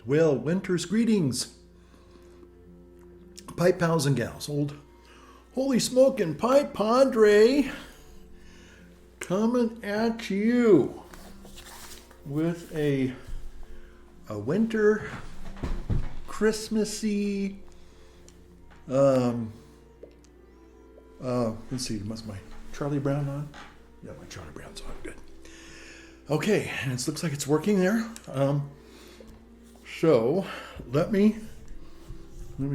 Well, winter's greetings, pipe pals and gals. Old holy smoking pipe Padre coming at you with a winter Christmassy. Let's see, was my Charlie Brown on? Yeah, my Charlie Brown's on. Good. Okay, and it looks like it's working there. So let me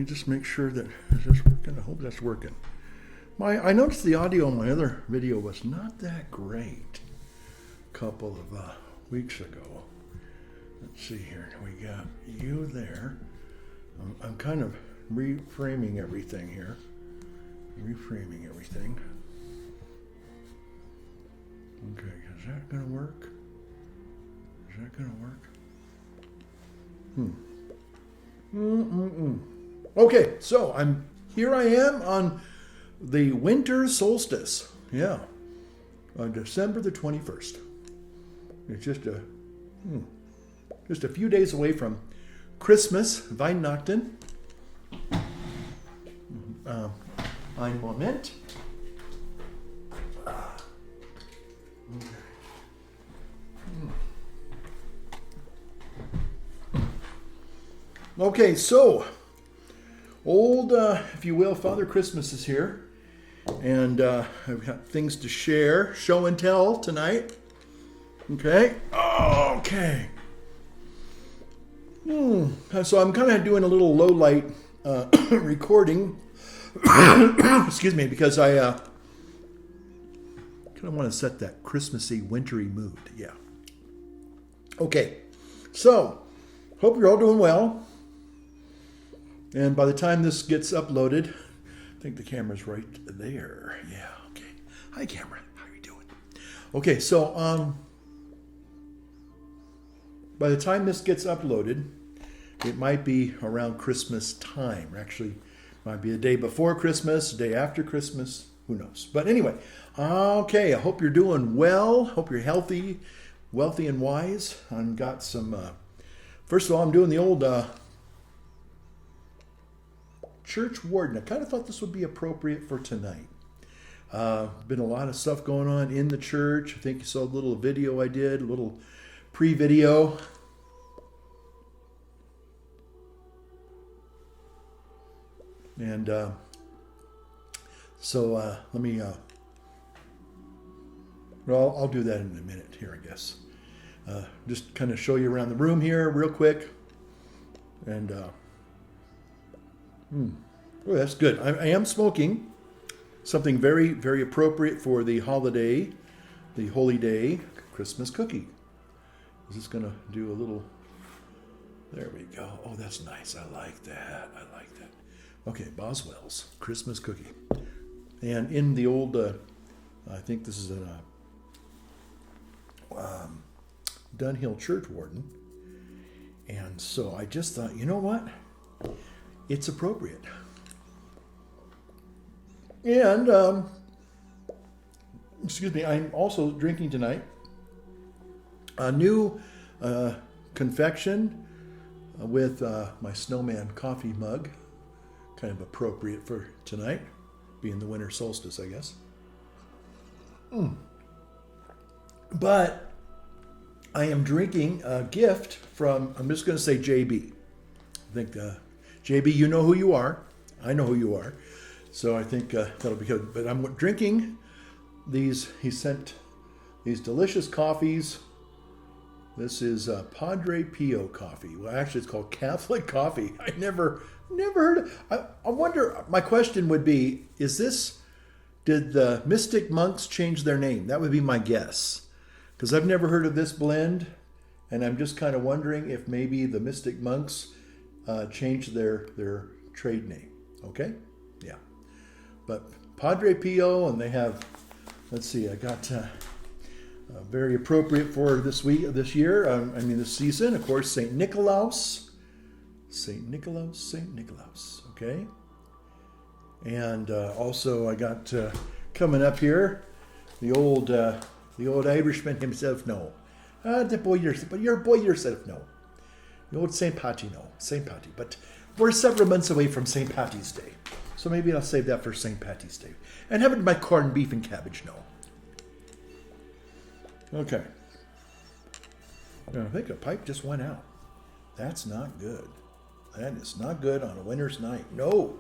just make sure that is this working. I hope that's working. I noticed the audio on my other video was not that great a couple of weeks ago. Let's see here. We got you there. I'm kind of reframing everything here. Reframing everything. Okay, is that going to work? Is that going to work? Okay, so here I am on the winter solstice. Yeah, on December the 21st. It's just a few days away from Christmas, Weihnachten. Ein Moment. Okay, so old, if you will, Father Christmas is here, and I've got things to share, show and tell tonight. Okay. So I'm kind of doing a little low light recording. Excuse me, because I kind of want to set that Christmassy, wintry mood. Yeah. Okay. So hope you're all doing well. And by the time this gets uploaded, I think the camera's right there. Yeah, okay. Hi, camera. How are you doing? Okay, so by the time this gets uploaded, it might be around Christmas time. Actually, it might be a day before Christmas, a day after Christmas. Who knows? But anyway, okay, I hope you're doing well. Hope you're healthy, wealthy, and wise. I've got some, first of all, I'm doing the old church warden. I kind of thought this would be appropriate for tonight. Been a lot of stuff going on in the church. I think you saw a little video I did, a little pre-video. And so let me, well, I'll do that in a minute here, I guess. Just kind of show you around the room here real quick. And oh, that's good. I am smoking something very, very appropriate for the holiday, the holy day, Christmas cookie. Is this going to do a little, there we go. Oh, that's nice. I like that. I like that. Okay, Boswell's Christmas cookie. And in the old, I think this is a Dunhill church warden. And so I just thought, you know what? It's appropriate. And, excuse me, I'm also drinking tonight a new confection with my snowman coffee mug. Kind of appropriate for tonight, being the winter solstice, I guess. But I am drinking a gift from, I'm just going to say JB. I think JB, you know who you are. I know who you are. So I think that'll be good. But I'm drinking these, he sent these delicious coffees. This is Padre Pio coffee. Well, actually, it's called Catholic coffee. I never heard of. I wonder. My question would be: did the mystic monks change their name? That would be my guess, because I've never heard of this blend, and I'm just kind of wondering if maybe the mystic monks changed their trade name. Okay, yeah. But Padre Pio, and they have. Let's see. I got. Very appropriate for this year. This season, of course, St. Nicholas. Okay. And also, I got coming up here the old Irishman himself. No, the boy yourself. But your boy yourself. No, No, it's St. Patty, no. St. Patty. But we're several months away from St. Patty's Day. So maybe I'll save that for St. Patty's Day. And have it my corned beef and cabbage, no. Okay. I think a pipe just went out. That's not good. That is not good on a winter's night. No.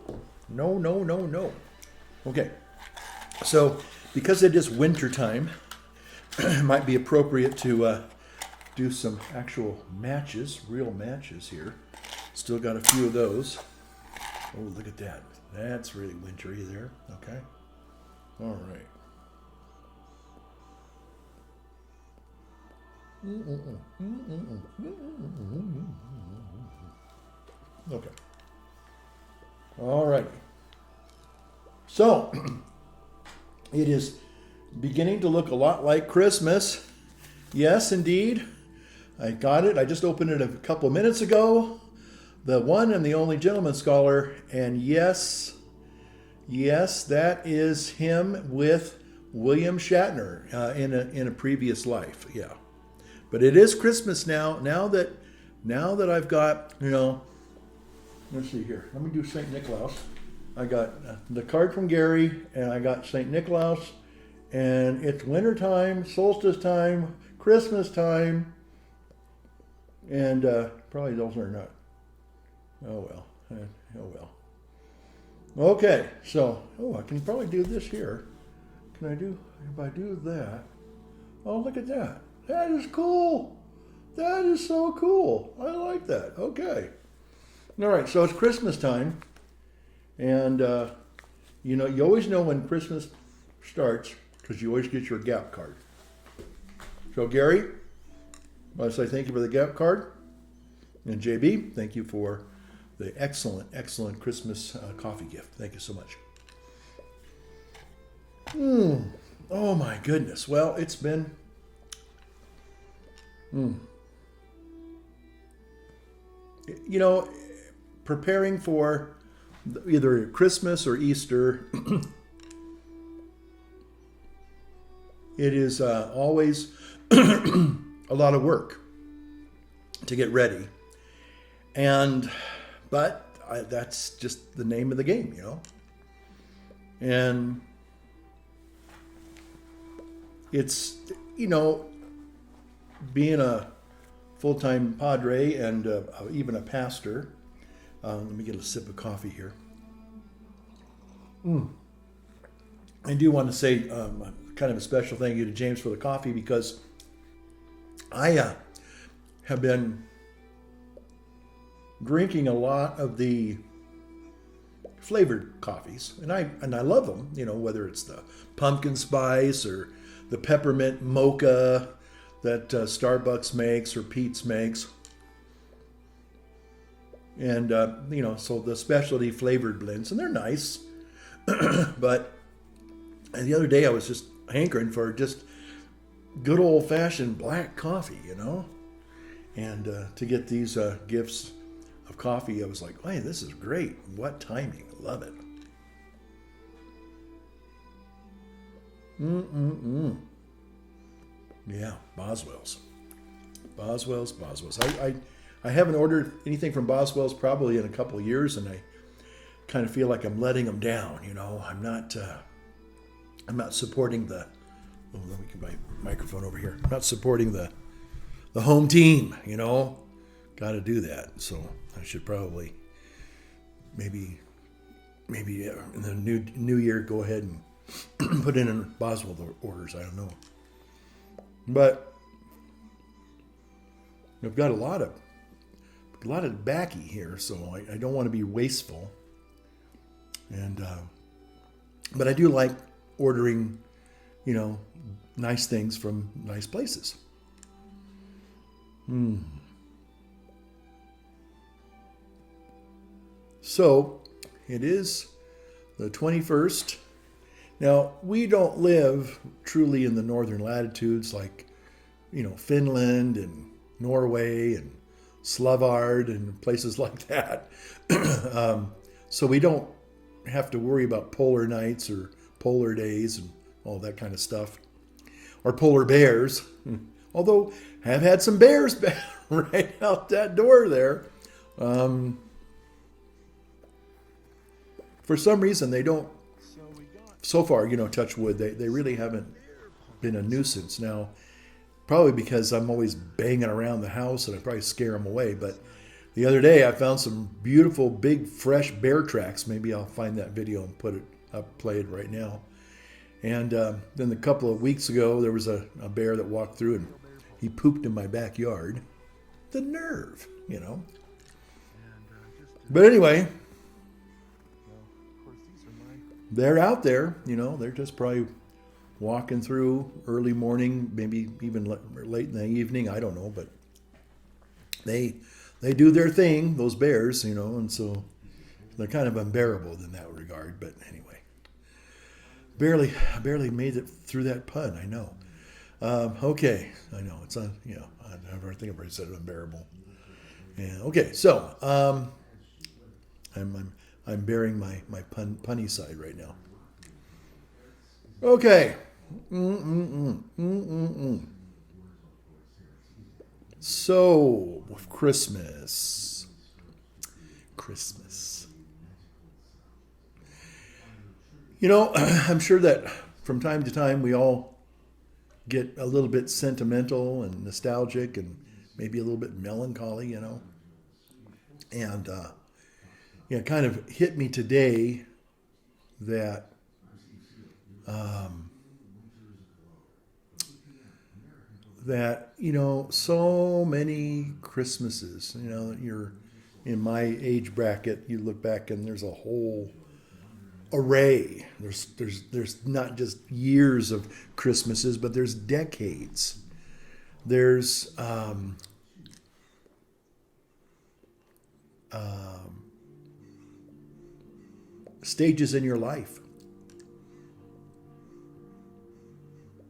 No, no, no, no. Okay. So, because it is winter time, it might be appropriate to do some actual matches, real matches here. Still got a few of those. Oh, look at that. That's really wintry there. Okay. All right. Okay. All right. So, it is beginning to look a lot like Christmas. Yes, indeed. I got it. I just opened it a couple of minutes ago. The one and the only gentleman scholar. And yes, that is him with William Shatner in a previous life. Yeah. But it is Christmas now. Now that I've got, let's see here. Let me do St. Nicholas. I got the card from Gary, and I got St. Nicholas, and it's winter time, solstice time, Christmas time, and probably those are not. Oh well. Okay, so I can probably do this here. Can I do? If I do that, oh, look at that. That is cool. That is so cool. I like that. Okay. All right, so it's Christmas time. And, you always know when Christmas starts because you always get your Gap card. So, Gary, I want to say thank you for the Gap card. And JB, thank you for the excellent Christmas coffee gift. Thank you so much. Oh, my goodness. Well, it's been... preparing for either Christmas or Easter, it is always a lot of work to get ready. But that's just the name of the game, And it's, being a full-time padre and even a pastor. Let me get a sip of coffee here. I do want to say kind of a special thank you to James for the coffee because I have been drinking a lot of the flavored coffees, and I love them. Whether it's the pumpkin spice or the peppermint mocha that Starbucks makes or Pete's makes. And, so the specialty flavored blends, and they're nice. But the other day I was just hankering for just good old fashioned black coffee, And to get these gifts of coffee, I was like, hey, this is great. What timing. Love it. Yeah, Boswell's. I haven't ordered anything from Boswell's probably in a couple of years, and I kind of feel like I'm letting them down. I'm not supporting the. Oh, let me get my microphone over here. I'm not supporting the home team. Got to do that. So I should probably maybe in the new year go ahead and put in Boswell orders. I don't know, but I've got a lot of backy here, so I don't want to be wasteful. And but I do like ordering, nice things from nice places. So it is the 21st. Now, we don't live truly in the northern latitudes like, Finland and Norway and Slavard and places like that. So we don't have to worry about polar nights or polar days and all that kind of stuff. Or polar bears. Although, have had some bears right out that door there. For some reason, they don't, so far, touch wood, they really haven't been a nuisance. Now, probably because I'm always banging around the house and I probably scare them away. But the other day, I found some beautiful, big, fresh bear tracks. Maybe I'll find that video and play it right now. And then a couple of weeks ago, there was a bear that walked through and he pooped in my backyard. The nerve, But anyway, they're out there, they're just probably walking through early morning, maybe even late in the evening. I don't know, but they do their thing, those bears, and so they're kind of unbearable in that regard. But anyway, barely made it through that pun. I know. Okay, I know it's I think I've already said it, unbearable. Yeah. Okay, so I'm bearing my punny side right now. Okay. So, Christmas. I'm sure that from time to time we all get a little bit sentimental and nostalgic and maybe a little bit melancholy, And it kind of hit me today that so many Christmases, you're in my age bracket, you look back and there's a whole array. There's not just years of Christmases, but there's decades. There's stages in your life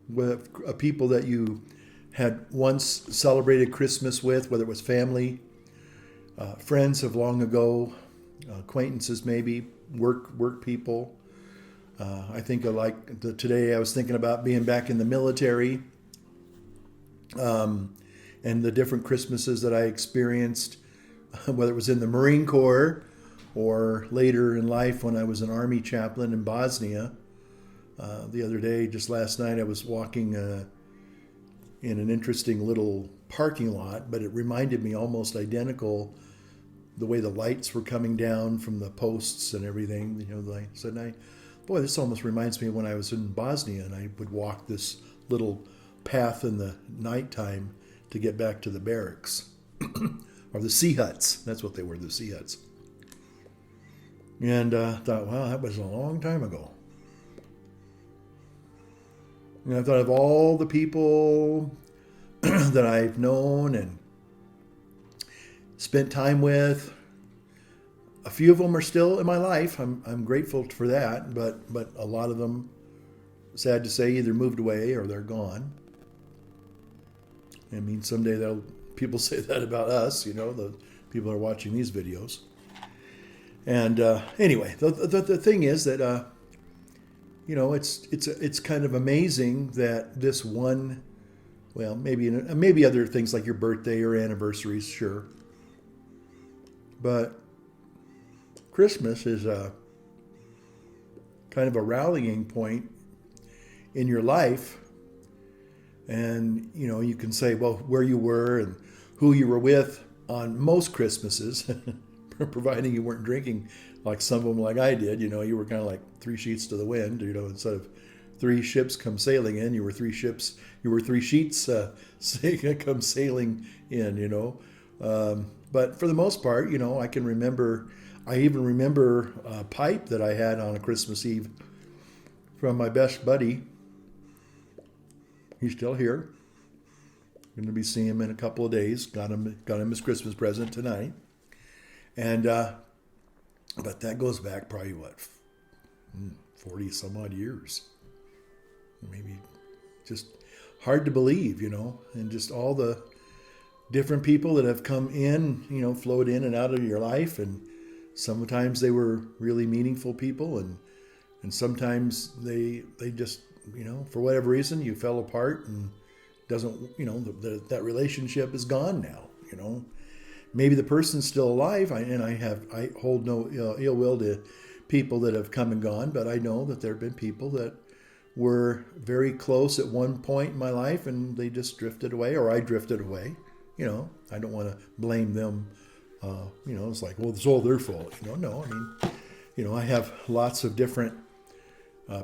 with people that you had once celebrated Christmas with, whether it was family, friends of long ago, acquaintances maybe, work people. I think today I was thinking about being back in the military, and the different Christmases that I experienced, whether it was in the Marine Corps or later in life when I was an Army chaplain in Bosnia. The other day, just last night, I was walking in an interesting little parking lot, but it reminded me almost identical the way the lights were coming down from the posts and everything. Boy, this almost reminds me of when I was in Bosnia and I would walk this little path in the nighttime to get back to the barracks. Or the sea huts. That's what they were, the sea huts. And thought, wow, that was a long time ago. And I thought of all the people that I've known and spent time with. A few of them are still in my life. I'm grateful for that, but a lot of them, sad to say, either moved away or they're gone. I mean, someday people say that about us, the people are watching these videos. And anyway, the thing is that it's kind of amazing that this one, well, maybe other things like your birthday or anniversaries, sure, but Christmas is a kind of a rallying point in your life. And you can say, well, where you were and who you were with on most Christmases, providing you weren't drinking like some of them like I did. You were kind of like three sheets to the wind. Instead of three ships come sailing in, you were three sheets come sailing in. But for the most part, I even remember a pipe that I had on a Christmas Eve from my best buddy. He's still here. Going to be seeing him in a couple of days. Got him his Christmas present tonight. And but that goes back probably 40 some odd years. Maybe just hard to believe, and just all the different people that have come in, flowed in and out of your life, and sometimes they were really meaningful people, and sometimes they just, for whatever reason, you fell apart and doesn't, that relationship is gone now. Maybe the person's still alive, I hold no ill will to people that have come and gone, but I know that there have been people that were very close at one point in my life and they just drifted away, or I drifted away. I don't want to blame them. It's like, well, it's all their fault. No, I have lots of different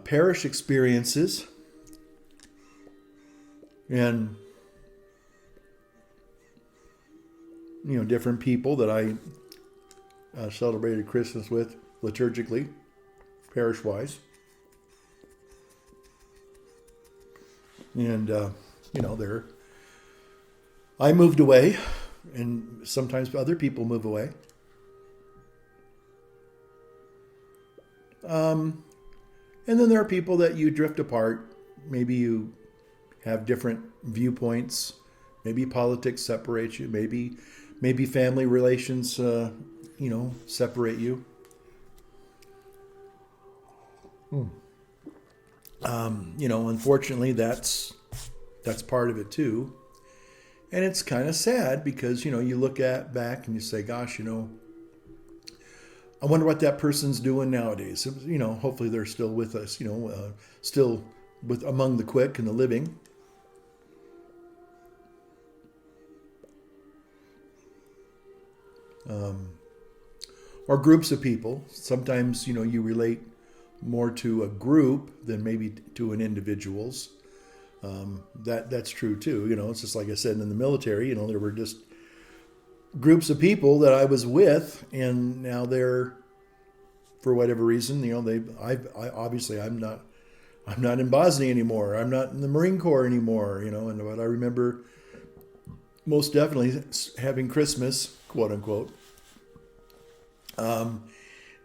parish experiences, and different people that I celebrated Christmas with liturgically, parish-wise. And, I moved away, and sometimes other people move away. And then there are people that you drift apart. Maybe you have different viewpoints. Maybe politics separate you. Maybe family relations, separate you. Unfortunately, that's part of it too. And it's kind of sad because, you look back and you say, gosh, I wonder what that person's doing nowadays. Hopefully they're still with us, still among the quick and the living. Or groups of people. Sometimes, you relate more to a group than maybe to an individual's. That's true too. It's just like I said in the military, there were just groups of people that I was with, and now they're, for whatever reason, I'm not in Bosnia anymore. I'm not in the Marine Corps anymore, but I remember most definitely having Christmas, quote unquote,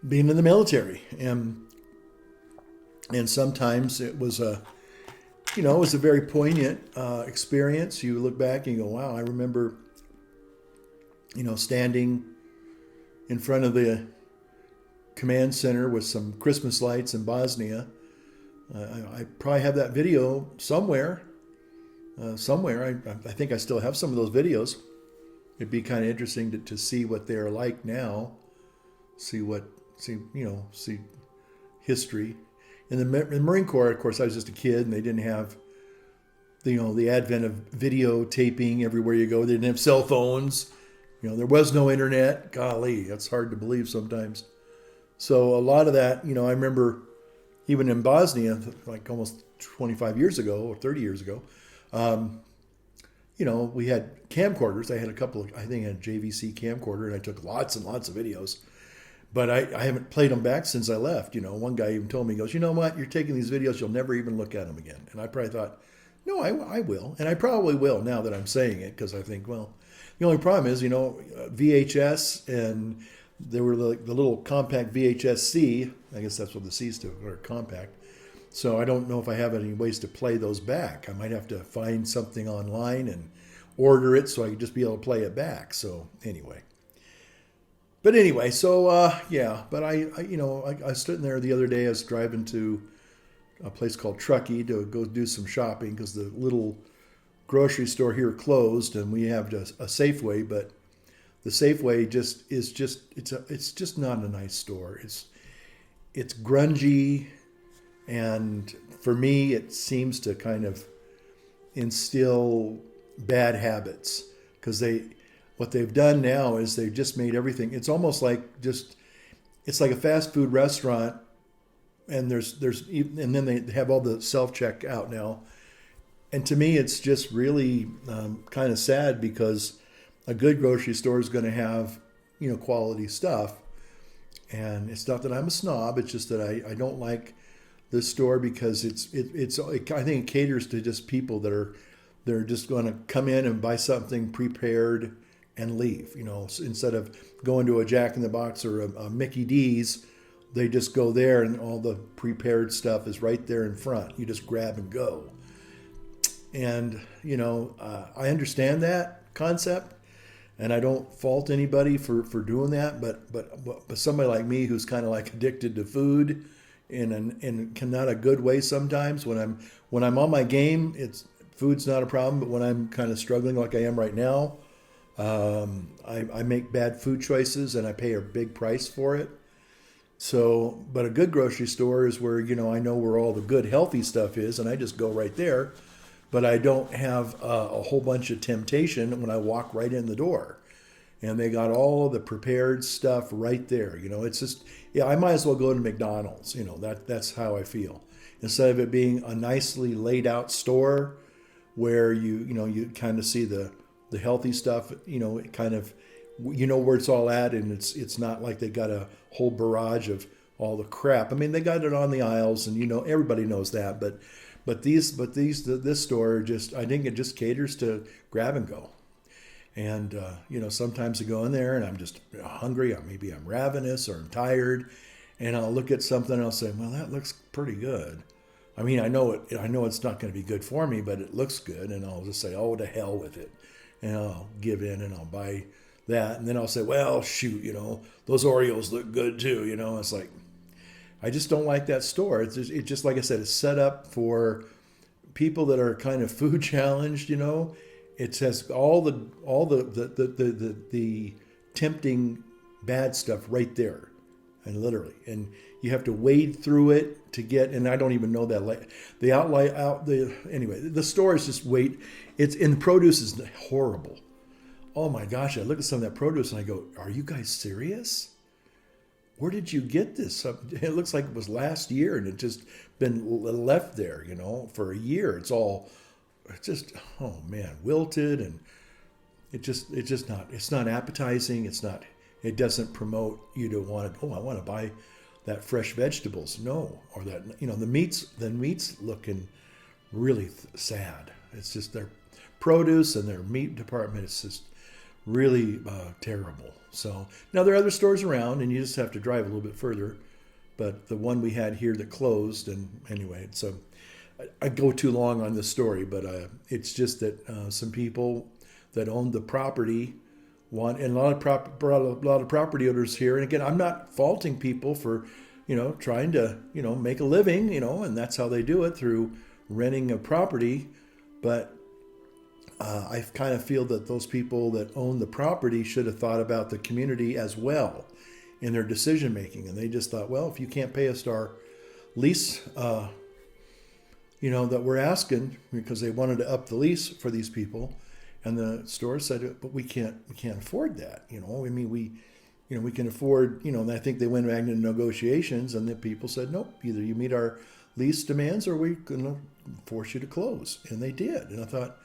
being in the military. And sometimes it was a very poignant experience. You look back and you go, wow, I remember, standing in front of the command center with some Christmas lights in Bosnia. I probably have that video somewhere. I think I still have some of those videos. It'd be kind of interesting to see what they're like now. See history. In the Marine Corps, of course, I was just a kid, and they didn't have, the advent of videotaping everywhere you go. They didn't have cell phones. There was no internet. Golly, that's hard to believe sometimes. So a lot of that, I remember even in Bosnia, like almost 25 years ago or 30 years ago, we had camcorders. I had a couple of, I think I had a JVC camcorder, and I took lots and lots of videos. But I haven't played them back since I left. One guy even told me, he goes, you know what? You're taking these videos, you'll never even look at them again. And I probably thought, no, I will. And I probably will now that I'm saying it, because I think, well, the only problem is, VHS, and there were the little compact VHS-C. I guess that's what the C stood for, compact. So I don't know if I have any ways to play those back. I might have to find something online and order it so I could just be able to play it back. So anyway. But anyway, so but I was sitting there the other day. I was driving to a place called Truckee to go do some shopping because the little grocery store here closed, and we have just a Safeway, but the Safeway it's just not a nice store. It's grungy, and for me, it seems to kind of instill bad habits because what they've done now is they've just made everything. It's almost like it's like a fast food restaurant, and and then they have all the self-checkout now. And to me, it's just really kind of sad because a good grocery store is going to have, quality stuff. And it's not that I'm a snob. It's just that I don't like this store because I think it caters to just people they're just going to come in and buy something prepared and leave. Instead of going to a Jack in the Box or a Mickey D's, they just go there and all the prepared stuff is right there in front. You just grab and go. And, I understand that concept, and I don't fault anybody for doing that. But somebody like me who's kind of like addicted to food in not a good way sometimes, when I'm on my game, it's food's not a problem, but when I'm kind of struggling like I am right now, I make bad food choices and I pay a big price for it. So, but a good grocery store is where, I know where all the good healthy stuff is and I just go right there, but I don't have a whole bunch of temptation when I walk right in the door. And they got all the prepared stuff right there. It's just, yeah, I might as well go to McDonald's. That's how I feel. Instead of it being a nicely laid out store where you kind of see the healthy stuff, it kind of, where it's all at, and it's not like they got a whole barrage of all the crap. I mean, they got it on the aisles, and everybody knows that. But this store just, I think it just caters to grab and go. And sometimes I go in there and I'm just hungry, or maybe I'm ravenous, or I'm tired, and I'll look at something and I'll say, well, that looks pretty good. I mean, I know it's not going to be good for me, but it looks good, and I'll just say, oh, to hell with it, and I'll give in and I'll buy that, and then I'll say, well, shoot, those Oreos look good too. It's like, I just don't like that store. It's just like I said, it's set up for people that are kind of food challenged. It has all the tempting bad stuff right there, and literally, and you have to wade through it to get. And I don't even know that anyway. The store is just wait. The produce is horrible. Oh my gosh! I look at some of that produce and I go, "Are you guys serious? Where did you get this? It looks like it was last year, and it just been left there, for a year. It's just, oh man, wilted, and it's not appetizing. It doesn't promote you to want to, I want to buy that fresh vegetables. No, or that, the meat's looking really sad. It's just their produce and their meat department. It's just really terrible. So now there are other stores around, and you just have to drive a little bit further. But the one we had here that closed, and anyway, so I go too long on this story, but it's just that some people that own the property want, and a lot of property owners here. And again, I'm not faulting people for, trying to, make a living, and that's how they do it, through renting a property. But I kind of feel that those people that own the property should have thought about the community as well in their decision making. And they just thought, well, if you can't pay us our lease, that we're asking, because they wanted to up the lease for these people, and the store said, but we can't afford that. I mean, we can afford, and I think they went back into negotiations, and the people said, nope, either you meet our lease demands or we're going to force you to close. And they did. And I thought,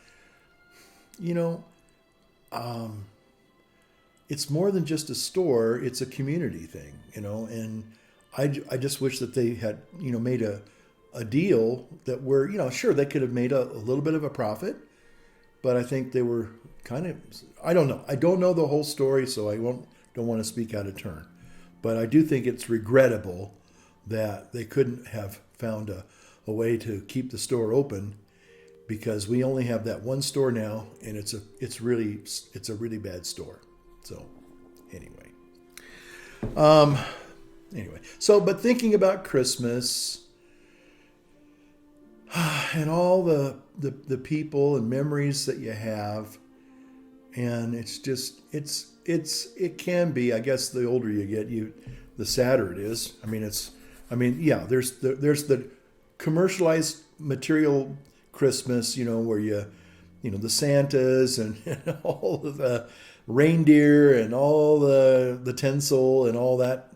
it's more than just a store, it's a community thing, and I just wish that they had, made a deal that were, sure, they could have made a little bit of a profit, but I think they were kind of, I don't know. I don't know the whole story, so I don't want to speak out of turn, but I do think it's regrettable that they couldn't have found a way to keep the store open, because we only have that one store now, and it's a really bad store. So anyway, but thinking about Christmas and all the people and memories that you have, and it can be, I guess, the older you get, the sadder it is. There's the commercialized material Christmas, where the Santas and all of the reindeer and all the tinsel and all that,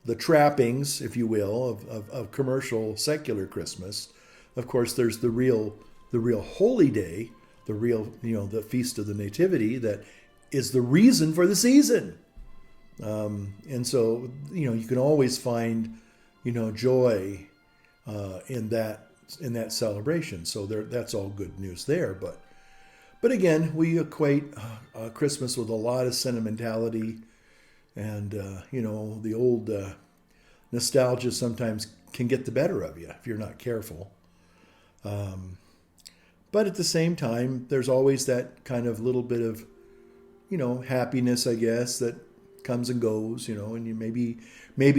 the trappings, if you will, of commercial secular Christmas. Of course, there's the real holy day, the real, the Feast of the Nativity, that is the reason for the season. And so, you can always find, joy in that celebration. So that's all good news there. But again, we equate Christmas with a lot of sentimentality, and the old nostalgia sometimes can get the better of you if you're not careful. But at the same time, there's always that kind of little bit of, happiness, I guess, that comes and goes, and you maybe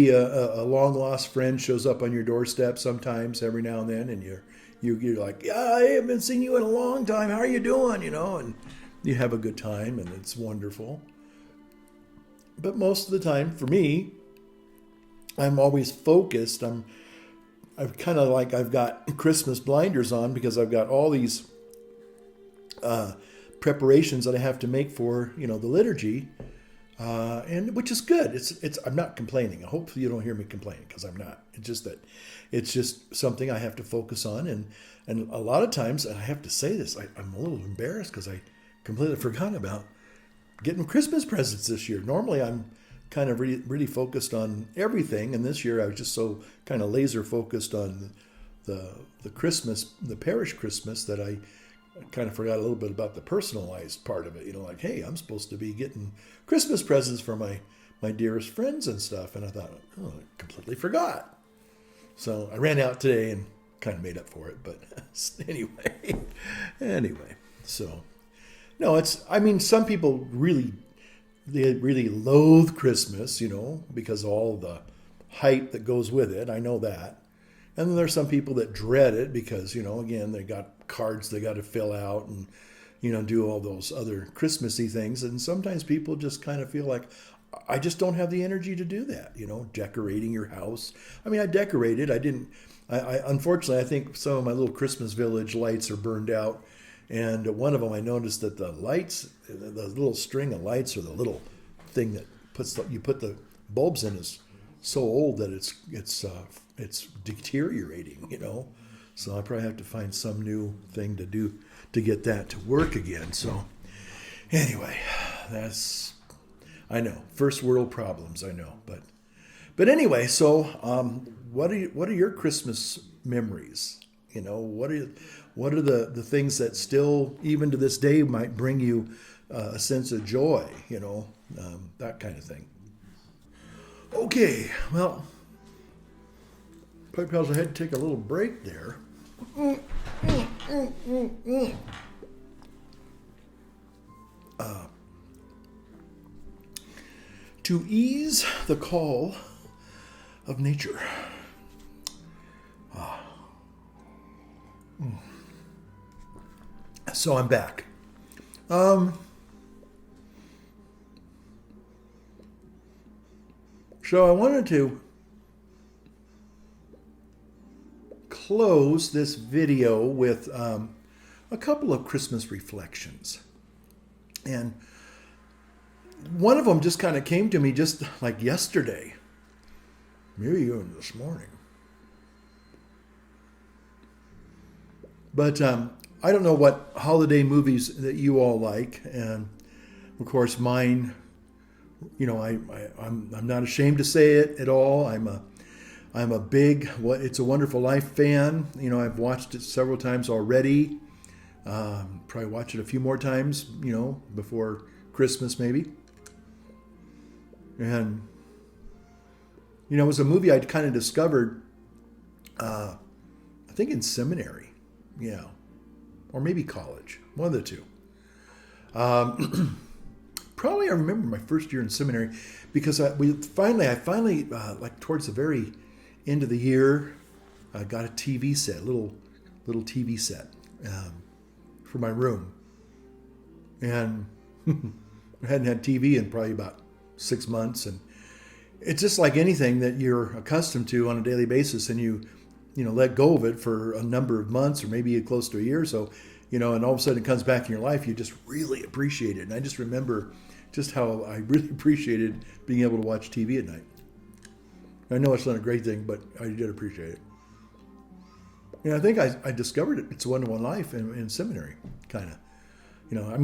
a long lost friend shows up on your doorstep sometimes every now and then, and you're like, yeah, I haven't seen you in a long time. How are you doing? And you have a good time, and it's wonderful. But most of the time, for me, I'm always focused. I'm kind of like I've got Christmas blinders on because I've got all these preparations that I have to make for the liturgy, and which is good. It's I'm not complaining. Hopefully you don't hear me complaining, because I'm not. It's just that it's just something I have to focus on, and a lot of times, and I have to say this, I'm a little embarrassed because I completely forgot about getting Christmas presents this year. Normally I'm kind of really focused on everything, and this year I was just so kind of laser focused on the Christmas, the parish Christmas, that I kind of forgot a little bit about the personalized part of it. Like, hey, I'm supposed to be getting Christmas presents for my dearest friends and stuff, and I thought, oh, I completely forgot. So I ran out today and kind of made up for it. But anyway, so no, some people they really loathe Christmas, because of all the hype that goes with it. I know that. And then there's some people that dread it because, again, they got cards they got to fill out and, do all those other Christmassy things. And sometimes people just kind of feel like, I just don't have the energy to do that, decorating your house. I mean, I decorated. Unfortunately, I think some of my little Christmas village lights are burned out. And one of them, I noticed that the lights, the little string of lights, or the little thing that you put the bulbs in, is so old that it's deteriorating. So I probably have to find some new thing to do to get that to work again. So anyway, I know, first world problems. I know, but anyway. So what are your Christmas memories? What are the things that still, even to this day, might bring you a sense of joy, that kind of thing. Okay, well, probably because I had to take a little break there. To ease the call of nature. So I'm back. So I wanted to close this video with a couple of Christmas reflections. And one of them just kind of came to me just like yesterday. Maybe even this morning. But I don't know what holiday movies that you all like, and of course mine. I'm not ashamed to say it at all. I'm a big It's a Wonderful Life fan. I've watched it several times already. Probably watch it a few more times. Before Christmas maybe. And it was a movie I'd kind of discovered. I think in seminary. Yeah. Or maybe college, one of the two. Probably I remember my first year in seminary because I finally, like towards the very end of the year, I got a TV set, little TV set for my room. And I hadn't had TV in probably about 6 months. And it's just like anything that you're accustomed to on a daily basis, and you let go of it for a number of months or maybe close to a year or so, and all of a sudden it comes back in your life, you just really appreciate it. And I just remember just how I really appreciated being able to watch TV at night. I know it's not a great thing, but I did appreciate it. And I think I discovered It's a Wonderful Life in seminary, kind of.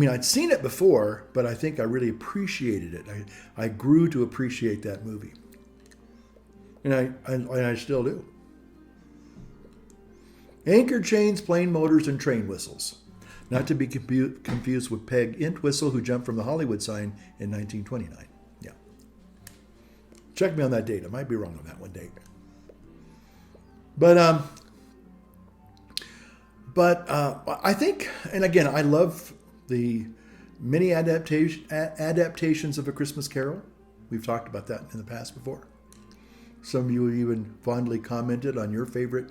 I'd seen it before, but I think I really appreciated it. I grew to appreciate that movie. And I still do. Anchor chains, plane motors, and train whistles. Not to be confused with Peg Entwistle, who jumped from the Hollywood sign in 1929. Yeah. Check me on that date. I might be wrong on that one date. But I think, and again, I love the many adaptations of A Christmas Carol. We've talked about that in the past before. Some of you even fondly commented on your favorite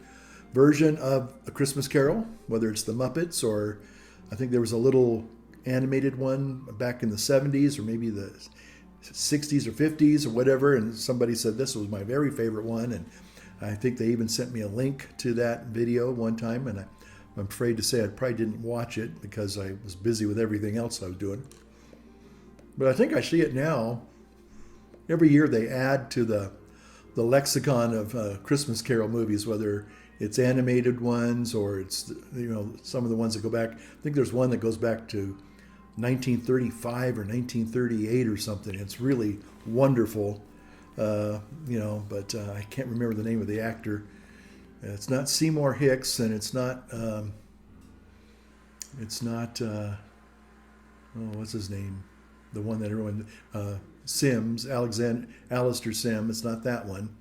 version of A Christmas Carol, whether it's the Muppets or I think there was a little animated one back in the 70s or maybe the 60s or 50s or whatever, and somebody said this was my very favorite one, and I think they even sent me a link to that video one time, and I'm afraid to say I probably didn't watch it because I was busy with everything else I was doing. But I think I see it now. Every year they add to the lexicon of Christmas Carol movies, whether it's animated ones or it's some of the ones that go back. I think there's one that goes back to 1935 or 1938 or something. It's really wonderful, but I can't remember the name of the actor. It's not Seymour Hicks, and it's not what's his name? The one that everyone Sims, Alistair Sim. It's not that one.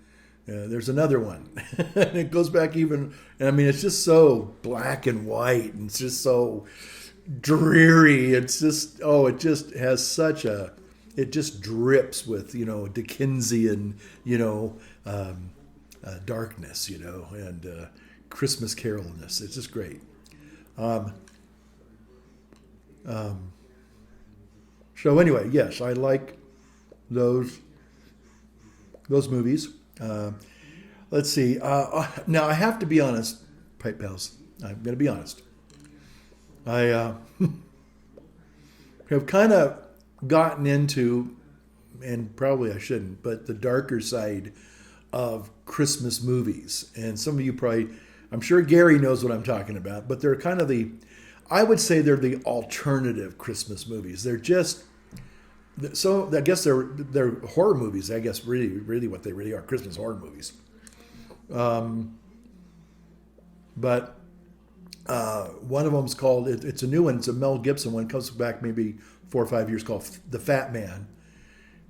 There's another one. And it goes back even. I mean, it's just so black and white, and it's just so dreary. It's just it just has such a. It just drips with Dickensian darkness, and Christmas Carolness. It's just great. So anyway, yes, I like those movies. Let's see. Now I have to be honest, Pipe Pals. I'm going to be honest. I have kind of gotten into, and probably I shouldn't, but the darker side of Christmas movies. And some of you probably, I'm sure Gary knows what I'm talking about, but they're kind of I would say they're the alternative Christmas movies. They're just, so I guess they're horror movies. I guess really what they really are, Christmas horror movies. But one of them's called, it's a new one, it's a Mel Gibson one, comes back maybe 4 or 5 years, called The Fat Man.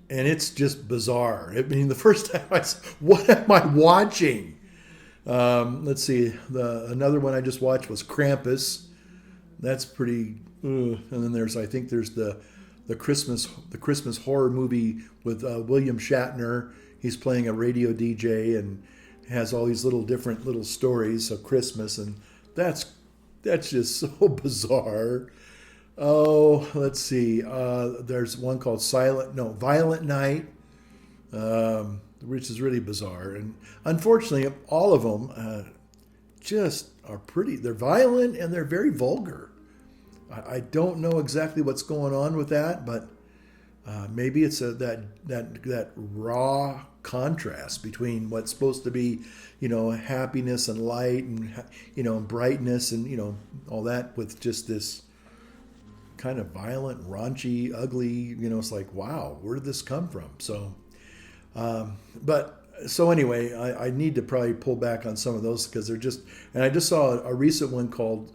And it's just bizarre. I mean, the first time I said, what am I watching? Let's see, another one I just watched was Krampus. That's pretty, and then there's the Christmas horror movie with William Shatner. He's playing a radio DJ and has all these different little stories of Christmas, and that's just so bizarre. Oh, let's see. There's one called Violent Night, which is really bizarre. And unfortunately, all of them just are pretty. They're violent and they're very vulgar. I don't know exactly what's going on with that, but maybe it's that raw contrast between what's supposed to be, happiness and light and brightness and all that, with just this kind of violent, raunchy, ugly. It's like, wow, where did this come from? So, so anyway, I need to probably pull back on some of those because they're just. And I just saw a recent one called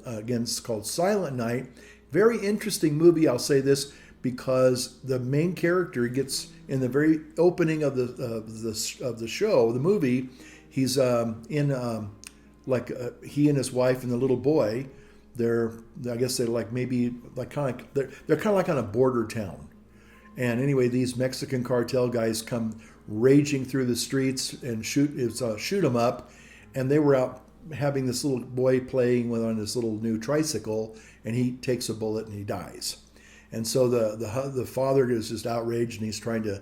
Silent Night. Very interesting movie. I'll say this because the main character gets in the very opening of the show, the movie. He's he and his wife and the little boy. I guess they're like maybe like kind of they're kind of like on a border town. And anyway, these Mexican cartel guys come raging through the streets and shoot them up. And they were out having this little boy playing on this little new tricycle, and he takes a bullet and he dies. And so the father is just outraged, and he's trying to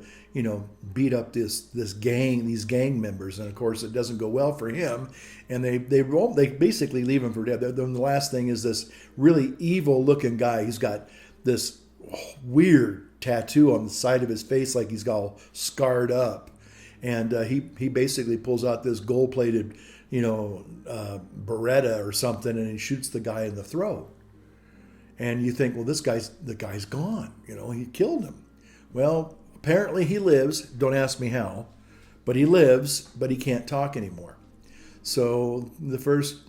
beat up these gang members, and of course it doesn't go well for him, and they basically leave him for dead. Then the last thing is this really evil looking guy. He's got this weird tattoo on the side of his face, like he's all scarred up, and he basically pulls out this gold-plated Beretta or something, and he shoots the guy in the throat. And you think, well, the guy's gone. He killed him. Well, apparently he lives. Don't ask me how, but he lives, but he can't talk anymore. So the first,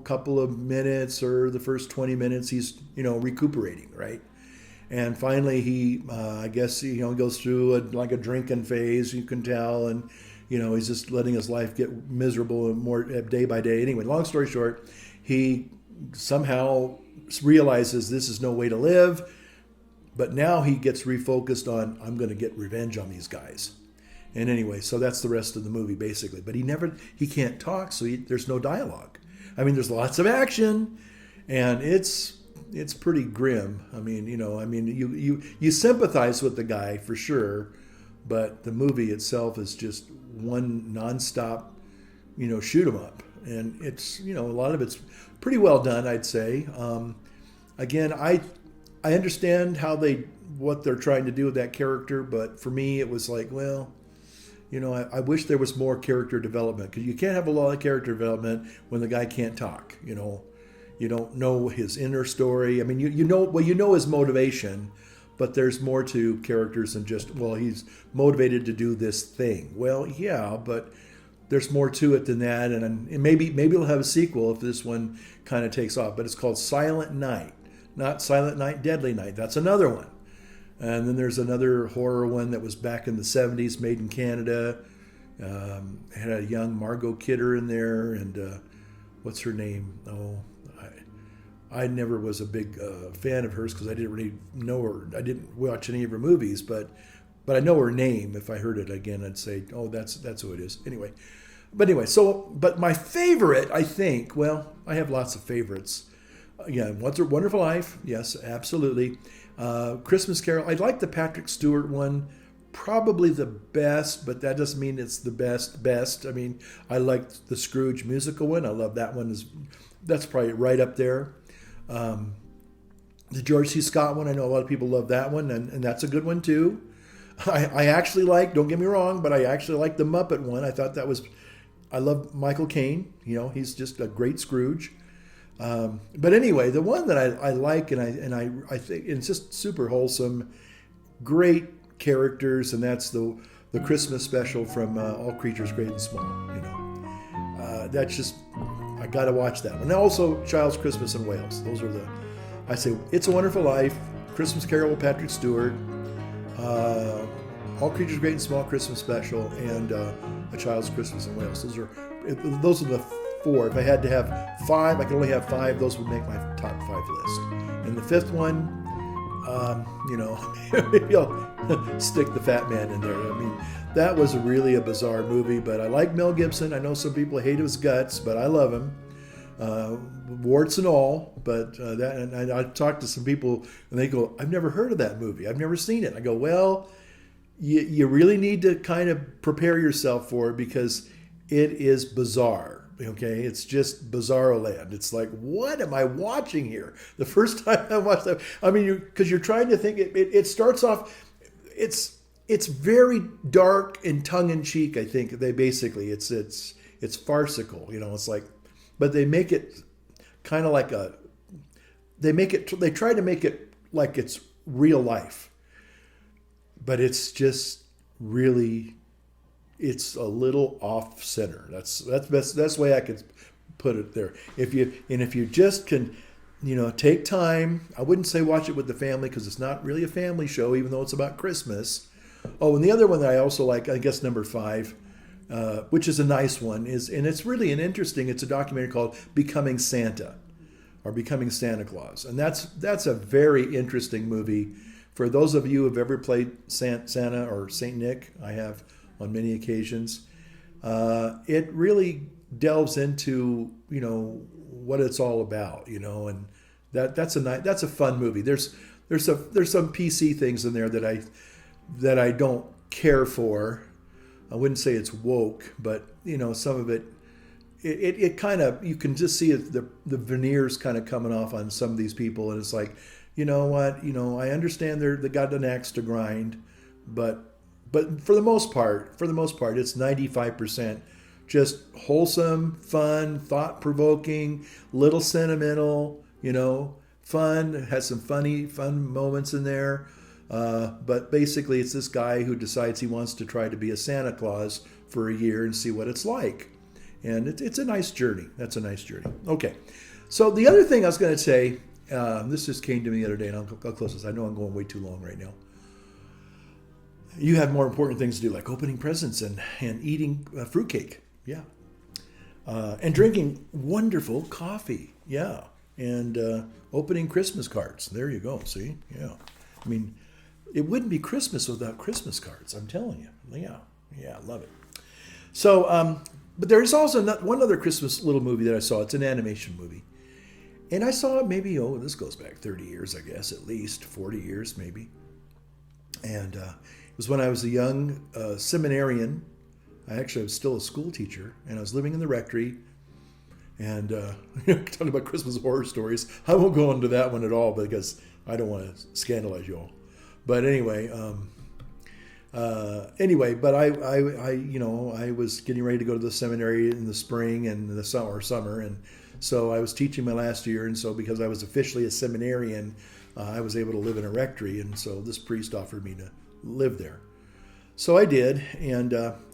couple of minutes or the first 20 minutes, he's, recuperating, right? And finally he, I guess, he goes through a drinking phase, you can tell, and, he's just letting his life get miserable more day by day. Anyway, long story short, he somehow realizes this is no way to live, but now he gets refocused on, I'm going to get revenge on these guys. And anyway, so that's the rest of the movie basically. But he can't talk, so there's no dialogue. I mean, there's lots of action, and it's pretty grim. I mean, you sympathize with the guy for sure, but the movie itself is just one nonstop, shoot 'em up, and it's a lot of it's pretty well done, I'd say. Again, I understand what they're trying to do with that character, but for me, it was like, well, I wish there was more character development, because you can't have a lot of character development when the guy can't talk. You don't know his inner story. I mean, you know his motivation, but there's more to characters than just, well, he's motivated to do this thing. Well, yeah, but there's more to it than that, and maybe we'll have a sequel if this one kind of takes off. But it's called Silent Night, not Silent Night, Deadly Night. That's another one. And then there's another horror one that was back in the 70s, made in Canada. Had a young Margot Kidder in there, and what's her name? Oh, I never was a big fan of hers because I didn't really know her. I didn't watch any of her movies, but I know her name. If I heard it again, I'd say, oh, that's who it is. Anyway, but my favorite, I think, well, I have lots of favorites. Once a Wonderful Life, yes, absolutely. Christmas Carol, I like the Patrick Stewart one, probably the best, but that doesn't mean it's the best. I mean, I like the Scrooge musical one. I love that one. That's probably right up there. The George C. Scott one, I know a lot of people love that one, and that's a good one too. I actually like, don't get me wrong, but I actually like the Muppet one. I love Michael Caine. He's just a great Scrooge. But anyway, the one that I like and I think it's just super wholesome, great characters, and that's the Christmas special from All Creatures Great and Small. That's just, I got to watch that one. And also Child's Christmas in Wales. Those are I say It's a Wonderful Life, Christmas Carol with Patrick Stewart, All Creatures Great and Small Christmas Special, and A Child's Christmas in Wales. Those are the 4. If I had to have 5, I could only have 5. Those would make my top 5 list. And the 5th one, maybe I'll stick the Fat Man in there. I mean, that was really a bizarre movie, but I like Mel Gibson. I know some people hate his guts, but I love him, warts and all. But and I talked to some people, and they go, "I've never heard of that movie. I've never seen it." I go, "Well, you really need to kind of prepare yourself for it, because it is bizarre." Okay, it's just bizarro land. It's like, what am I watching here? The first time I watched that, I mean, because you're trying to think. It starts off. It's very dark and tongue in cheek. I think it's farcical. It's like, but they make it kind of like they try to make it like it's real life, but it's just really. It's a little off center. That's the way I could put it there. If you just can, take time. I wouldn't say watch it with the family, because it's not really a family show, even though it's about Christmas. Oh, and the other one that I also like, I guess number 5, which is a nice one, and it's really it's a documentary called Becoming Santa, or Becoming Santa Claus, and that's a very interesting movie. For those of you who have ever played Santa or Saint Nick, I have on many occasions. It really delves into what it's all about, and that's a fun movie. There's some PC things in there that I don't care for. I wouldn't say it's woke, but some of it kind of, you can just see it, the veneers kind of coming off on some of these people, and it's like, you know what, I understand they got an axe to grind, but for the most part, it's 95% just wholesome, fun, thought-provoking, little sentimental, fun. It has some fun moments in there. But basically, it's this guy who decides he wants to try to be a Santa Claus for a year and see what it's like. And it's a nice journey. That's a nice journey. Okay. So the other thing I was going to say, this just came to me the other day, and I'll close this. I know I'm going way too long right now. You have more important things to do, like opening presents and eating fruitcake. Yeah. And drinking wonderful coffee. Yeah. And opening Christmas cards. There you go. See? Yeah. I mean, it wouldn't be Christmas without Christmas cards. I'm telling you. Yeah. Yeah. I love it. So But there's also one other Christmas little movie that I saw. It's an animation movie. And I saw it maybe, this goes back 30 years, I guess, at least 40 years maybe. And it was when I was a young seminarian. I actually was still a school teacher, and I was living in the rectory. And talking about Christmas horror stories, I won't go into that one at all because I don't want to scandalize you all. But anyway, but I was getting ready to go to the seminary in the spring and the summer, and so I was teaching my last year, and so because I was officially a seminarian, I was able to live in a rectory, and so this priest offered me to live there. So I did, and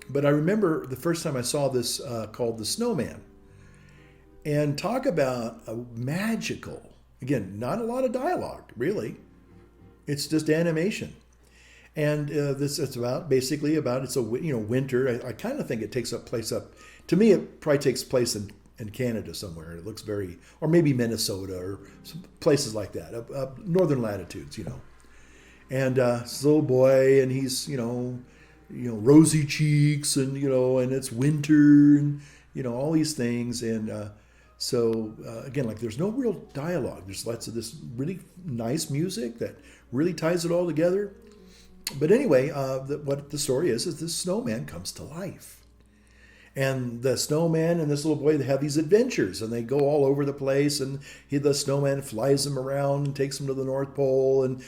but I remember the first time I saw this called The Snowman, and talk about a magical, again, not a lot of dialogue, really. It's just animation. And it's basically about it's a winter. I kind of think it takes place up. To me, it probably takes place in Canada somewhere. It looks very, or maybe Minnesota or some places like that, northern latitudes, And this little boy, and he's rosy cheeks, and and it's winter, and all these things, and so again, like there's no real dialogue. There's lots of this really nice music that really ties it all together. But anyway, what the story is this snowman comes to life. And the snowman and this little boy, they have these adventures, and they go all over the place, and the snowman flies them around and takes them to the North Pole, and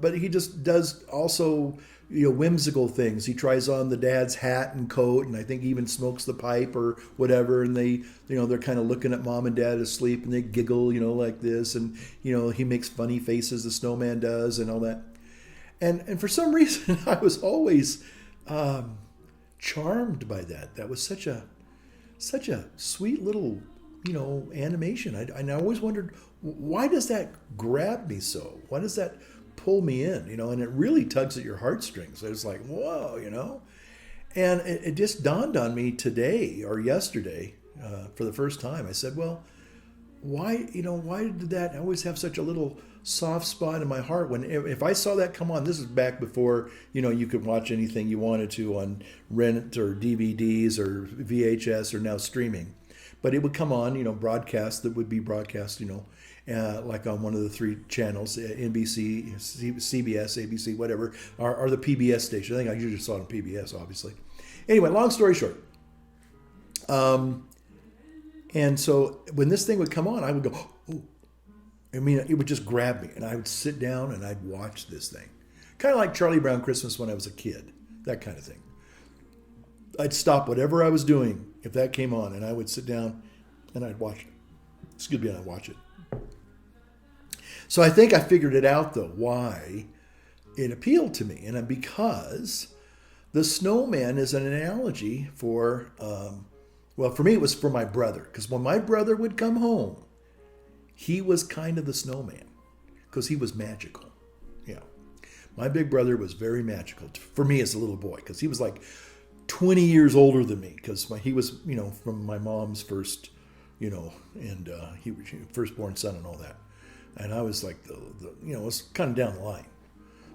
but he just does also whimsical things. He tries on the dad's hat and coat, and I think he even smokes the pipe or whatever, and they they're kind of looking at mom and dad asleep, and they giggle like this, and he makes funny faces, the snowman does, and all that. And for some reason, I was always charmed by that. That was such a sweet little animation. I always wondered, why does that grab me so? Why does that pull me in? And it really tugs at your heartstrings. It's like, whoa, And it just dawned on me today or yesterday for the first time. I said, well, why did that always have such a little soft spot in my heart if I saw that come on? This is back before you could watch anything you wanted to on rent or DVDs or VHS or now streaming, but it would come on broadcast, that would be broadcast like on one of the three channels, NBC, CBS, ABC, whatever, or the PBS station. I think I usually saw it on PBS, obviously. Anyway, long story short, and so when this thing would come on, I would go, oh. It would just grab me, and I would sit down and I'd watch this thing. Kind of like Charlie Brown Christmas when I was a kid, that kind of thing. I'd stop whatever I was doing if that came on, and I would sit down and I'd watch it. And I'd watch it. So I think I figured it out, though, why it appealed to me. And because the snowman is an analogy for, for me, it was for my brother. Because when my brother would come home, he was kind of the snowman because he was magical. Yeah. My big brother was very magical for me as a little boy because he was like 20 years older than me because he was, from my mom's first, and he was firstborn son and all that. And I was like, was kind of down the line.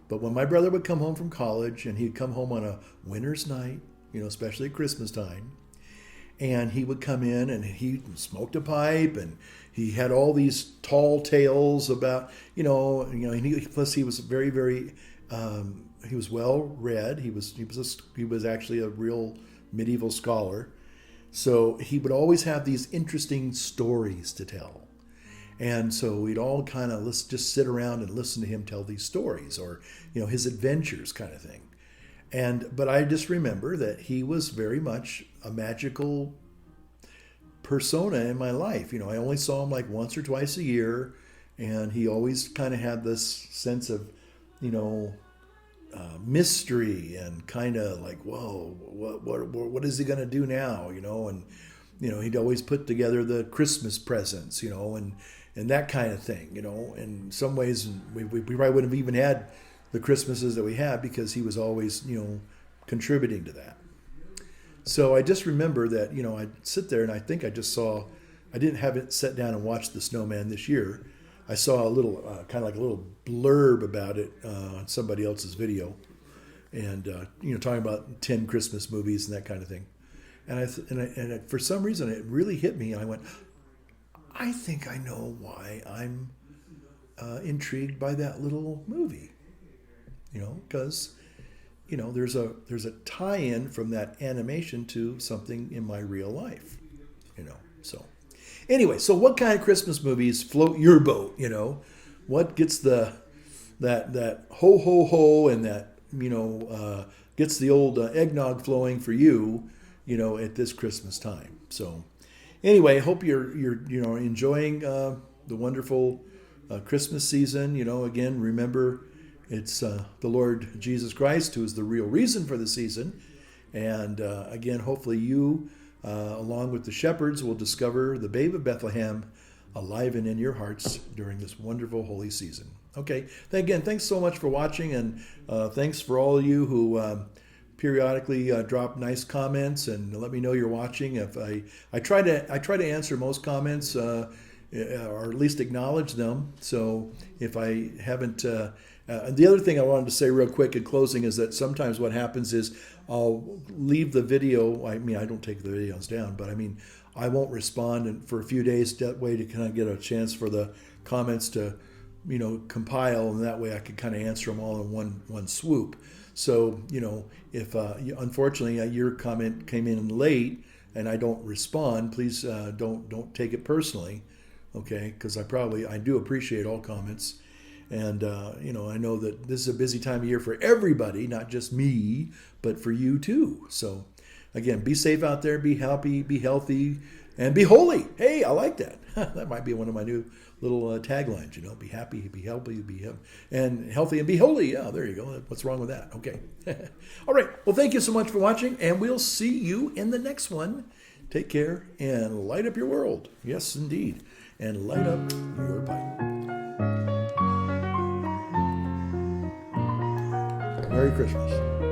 But when my brother would come home from college, and he'd come home on a winter's night, especially at Christmas time, and he would come in and he smoked a pipe, and he had all these tall tales about, plus he was very, very, he was well read. He was actually a real medieval scholar. So he would always have these interesting stories to tell. And so we'd all kind of just sit around and listen to him tell these stories, or, his adventures kind of thing. But I just remember that he was very much a magical persona in my life. I only saw him like once or twice a year, and he always kind of had this sense of, mystery and kind of like, whoa, what is he going to do now? And he'd always put together the Christmas presents, and that kind of thing. In some ways, we probably wouldn't have even had the Christmases that we had because he was always, contributing to that. So I just remember that, I'd sit there and I think I didn't have it set down and watch The Snowman this year. I saw a little, kind of like a little blurb about it on somebody else's video, and, talking about 10 Christmas movies and that kind of thing. And for some reason, it really hit me. I went, I think I know why I'm intrigued by that little movie. Because there's a tie-in from that animation to something in my real life. So anyway, so what kind of Christmas movies float your boat? What gets that ho ho ho and that gets the old eggnog flowing for you, at this Christmas time. So anyway, hope you're enjoying the wonderful Christmas season. Again, remember it's the Lord Jesus Christ who is the real reason for the season. And again, hopefully you, along with the shepherds, will discover the babe of Bethlehem alive and in your hearts during this wonderful holy season. Okay, again, thanks so much for watching, and thanks for all of you who periodically drop nice comments and let me know you're watching. If I try to answer most comments, or at least acknowledge them. So if I haven't, the other thing I wanted to say real quick in closing is that sometimes what happens is I'll leave the video. I don't take the videos down, but I won't respond for a few days. That way to kind of get a chance for the comments to, compile, and that way I can kind of answer them all in one swoop. So, if unfortunately your comment came in late and I don't respond, please don't take it personally, okay? Because I do appreciate all comments, and I know that this is a busy time of year for everybody, not just me, but for you too. So, again, be safe out there, be happy, be healthy, and be holy. Hey, I like that. That might be one of my new little taglines, be happy, be healthy, and healthy and be holy. Yeah, there you go. What's wrong with that? Okay. All right. Well, thank you so much for watching, and we'll see you in the next one. Take care and light up your world. Yes, indeed. And light up your pipe. Merry Christmas.